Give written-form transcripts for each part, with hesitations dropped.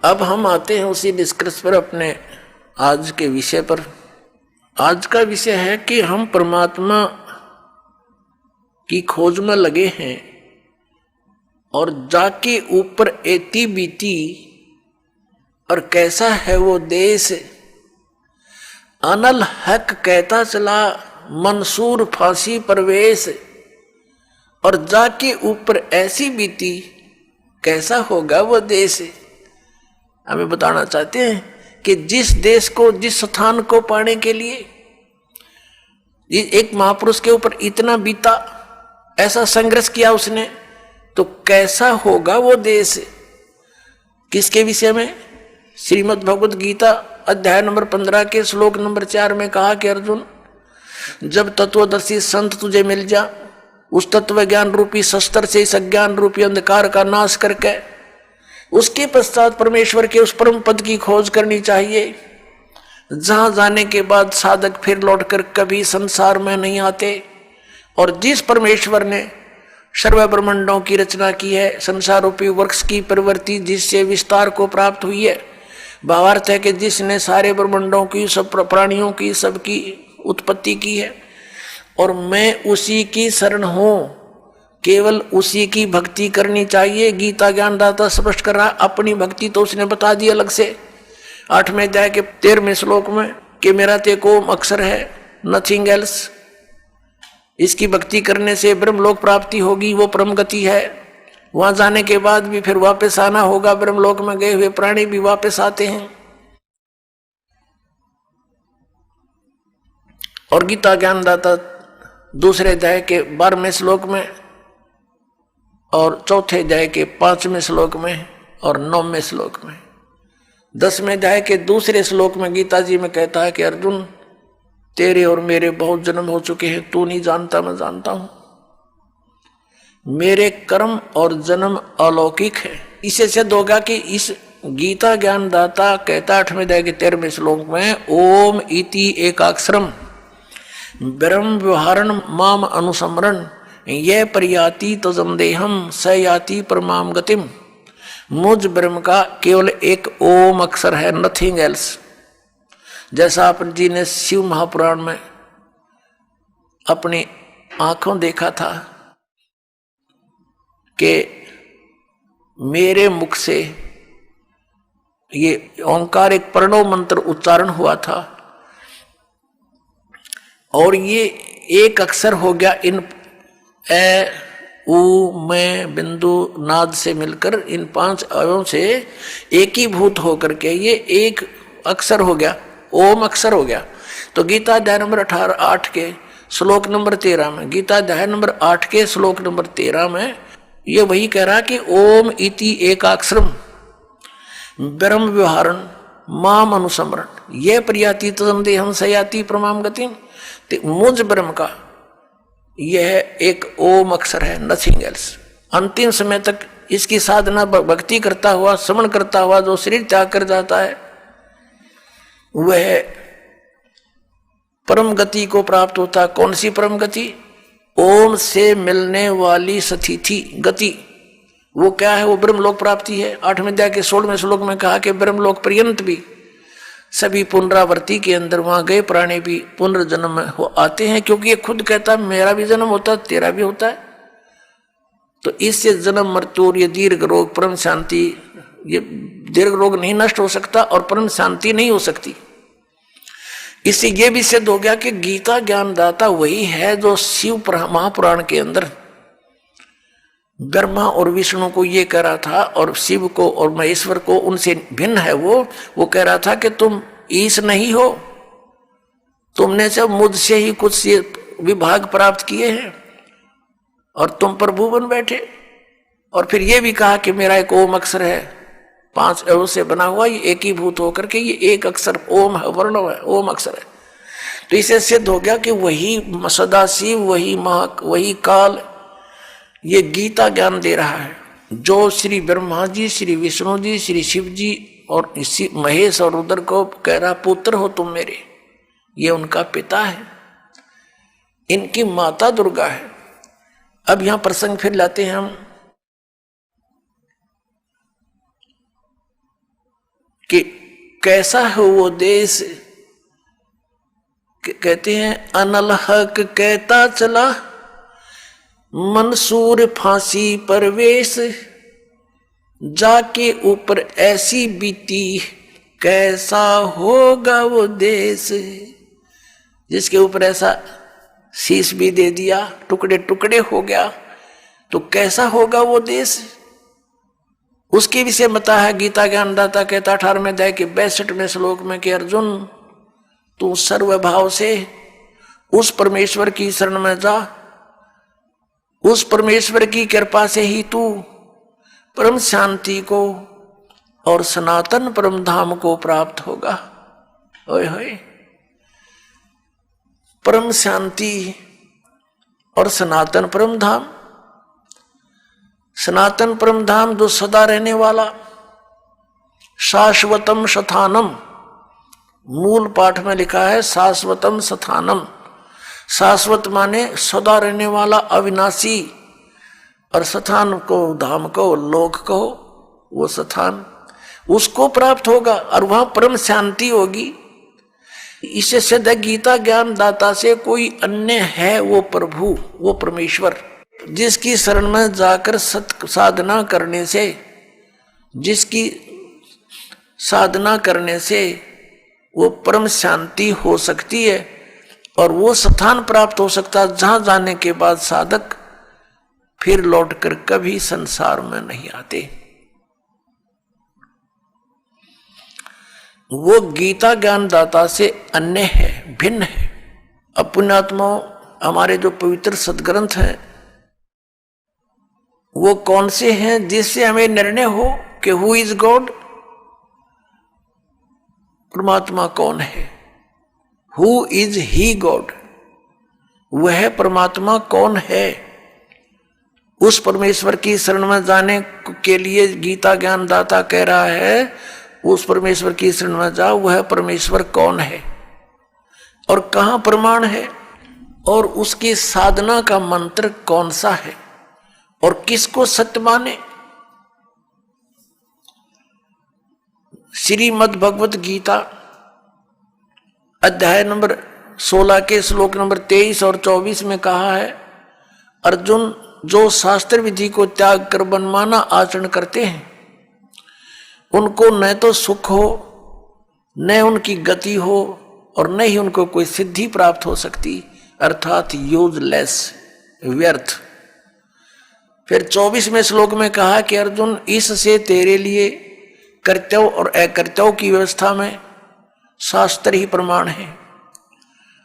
अब हम आते हैं उसी निष्कर्ष पर, अपने आज के विषय पर। आज का विषय है कि हम परमात्मा की खोज में लगे हैं और जाके ऊपर एती बीती, और कैसा है वो देश, अनल हक कहता चला मंसूर फांसी परवेश, और जाके ऊपर ऐसी बीती कैसा होगा वो देश। हमें बताना चाहते हैं कि जिस देश को, जिस स्थान को पाने के लिए एक महापुरुष के ऊपर इतना बीता, ऐसा संघर्ष किया उसने, तो कैसा होगा वो देश। किसके विषय में? श्रीमद् भगवद गीता अध्याय नंबर 15 के श्लोक नंबर 4 में कहा कि अर्जुन, जब तत्वदर्शी संत तुझे मिल जा, उस तत्व ज्ञान रूपी शस्त्र से इस अज्ञान रूपी अंधकार का नाश करके उसके पश्चात परमेश्वर के उस परम पद की खोज करनी चाहिए, जहां जाने के बाद साधक फिर लौटकर कभी संसार में नहीं आते। और जिस परमेश्वर ने सर्व ब्रह्मांडों की रचना की है, संसार रूपी वृक्ष की प्रवृत्ति जिससे विस्तार को प्राप्त हुई है, भावार्थ है कि जिसने सारे ब्रह्मांडों की, सब प्राणियों की, सबकी उत्पत्ति की है, और मैं उसी की शरण हूं, केवल उसी की भक्ति करनी चाहिए। गीता ज्ञानदाता स्पष्ट कर रहा, अपनी भक्ति तो उसने बता दी अलग से 8वें अध्याय के 13वें श्लोक में कि मेरा तेक ओम अक्षर है, नथिंग एल्स। इसकी भक्ति करने से ब्रह्मलोक प्राप्ति होगी, वो परम गति है। वहां जाने के बाद भी फिर वापस आना होगा, ब्रह्मलोक में गए हुए प्राणी भी वापस आते हैं। और गीता ज्ञानदाता दूसरे अध्याय के 12वें श्लोक में और चौथे अध्याय के 5वें श्लोक में और 9वें श्लोक में, 10वें अध्याय के दूसरे श्लोक में गीता जी में कहता है कि अर्जुन, तेरे और मेरे बहुत जन्म हो चुके हैं, तू नहीं जानता, मैं जानता हूं। मेरे कर्म और जन्म अलौकिक है। इससे सिद्ध होगा कि इस गीता ज्ञानदाता कहता 8वें अध्याय के 13वें श्लोक में, ओम इति एकाक्षरम ब्रह्म व्यवहारण माम अनुसमरण ये परियाति तजमदेहम स याति परमाम गतिम। मुझ ब्रह्म का केवल एक ओम अक्षर है, नथिंग एल्स। जैसा आप जी ने शिव महापुराण में अपनी आंखों देखा था कि मेरे मुख से ये ओंकार एक प्रणव मंत्र उच्चारण हुआ था, और ये एक अक्षर हो गया इन ए उ में बिंदु नाद से मिलकर, इन 5 अवयवों से एकीभूत होकर के ये एक अक्षर हो गया, ओम अक्षर हो गया। तो गीता अध्याय नंबर 8 के श्लोक नंबर 13 में, गीता अध्याय नंबर 8 के श्लोक नंबर 13 में ये वही कह रहा कि ओम इति एकाक्षरम ब्रह्म व्यवहारण माम अनुसमरण ये प्रियाति तदम सयाति प्रमाम गतिम। मुझ ब्रह्म का यह एक ओम अक्षर है, नथिंग एल्स। अंतिम समय तक इसकी साधना भक्ति करता हुआ, श्रवण करता हुआ जो शरीर त्याग कर जाता है, वह परम गति को प्राप्त होता है। कौन सी परम गति? ओम से मिलने वाली स्थिति गति। वो क्या है? वो ब्रह्मलोक प्राप्ति है। 8वें अध्याय के 16वें श्लोक में कहा कि ब्रह्मलोक पर्यंत भी सभी पुनरावृत्ति के अंदर वहां गए प्राणी भी पुनर्जन्म में हो आते हैं, क्योंकि ये खुद कहता है मेरा भी जन्म होता है, तेरा भी होता है। तो इससे जन्म मृत्यु और ये दीर्घ रोग परम शांति, ये दीर्घ रोग नहीं नष्ट हो सकता और परम शांति नहीं हो सकती। इससे ये भी सिद्ध हो गया कि गीता ज्ञानदाता वही है जो शिव महापुराण के अंदर ब्रह्मा और विष्णु को ये कह रहा था, और शिव को और महेश्वर को उनसे भिन्न है। वो कह रहा था कि तुम ईश नहीं हो, तुमने सब मुझसे ही कुछ विभाग प्राप्त किए हैं और तुम प्रभु बन बैठे। और फिर ये भी कहा कि मेरा एक ओम अक्षर है, 5 अवयव से बना हुआ, ये एकीभूत होकर के ये एक अक्षर ओम है, वर्ण है, ओम अक्षर है। तो इसे सिद्ध हो गया कि वही सदाशिव, वही काल ये गीता ज्ञान दे रहा है, जो श्री ब्रह्मा जी, श्री विष्णु जी, श्री शिव जी और महेश और रुद्र को कह रहा पुत्र हो तुम मेरे। ये उनका पिता है, इनकी माता दुर्गा है। अब यहां प्रसंग फिर लाते हैं हम कि कैसा है वो देश। कहते हैं अनल हक कहता चला, मंसूर फांसी परवेश, जाके ऊपर ऐसी बीती, कैसा होगा वो देश। जिसके ऊपर ऐसा शीश भी दे दिया, टुकड़े टुकड़े हो गया, तो कैसा होगा वो देश। उसके विषय बता है गीता ज्ञानदाता कहता 18वें अध्याय के 62वें श्लोक में कि अर्जुन तू सर्वभाव से उस परमेश्वर की शरण में जा, उस परमेश्वर की कृपा से ही तू परम शांति को और सनातन परम धाम को प्राप्त होगा। ओए होए, परम शांति और सनातन परम धाम। सनातन परम धाम जो सदा रहने वाला, शाश्वतम सथानम, मूल पाठ में लिखा है शाश्वतम सथानम। शाश्वत माने सदा रहने वाला, अविनाशी, और सथान को धाम को लोक को, वो सथान उसको प्राप्त होगा और वहां परम शांति होगी। इससे सिद्ध है गीता ज्ञान दाता से कोई अन्य है वो प्रभु, वो परमेश्वर, जिसकी शरण में जाकर सत साधना करने से, जिसकी साधना करने से वो परम शांति हो सकती है और वो स्थान प्राप्त हो सकता है जहां जाने के बाद साधक फिर लौटकर कभी संसार में नहीं आते। वो गीता ज्ञान दाता से अन्य है, भिन्न है। अब पुण्यात्माओं, हमारे जो पवित्र सदग्रंथ हैं वो कौन से हैं जिससे हमें निर्णय हो कि हु इज गॉड, परमात्मा कौन है, हु इज ही गॉड, वह परमात्मा कौन है। उस परमेश्वर की शरण में जाने के लिए गीता ज्ञान दाता कह रहा है उस परमेश्वर की शरण में जाओ, वह परमेश्वर कौन है और कहां प्रमाण है और उसकी साधना का मंत्र कौन सा है और किसको सत्य माने। श्रीमद् भगवत गीता अध्याय नंबर 16 के श्लोक नंबर 23 और 24 में कहा है, अर्जुन जो शास्त्र विधि को त्याग कर मनमाना आचरण करते हैं उनको न तो सुख हो, न उनकी गति हो और न ही उनको कोई सिद्धि प्राप्त हो सकती, अर्थात यूजलेस, व्यर्थ। फिर 24वें श्लोक में कहा कि अर्जुन इससे तेरे लिए कर्तव्य और अकर्तव्य की व्यवस्था में शास्त्र ही प्रमाण है।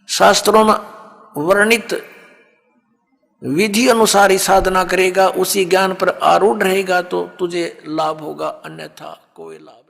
शास्त्रों में वर्णित विधि अनुसार ही साधना करेगा, उसी ज्ञान पर आरूढ़ रहेगा तो तुझे लाभ होगा, अन्यथा कोई लाभ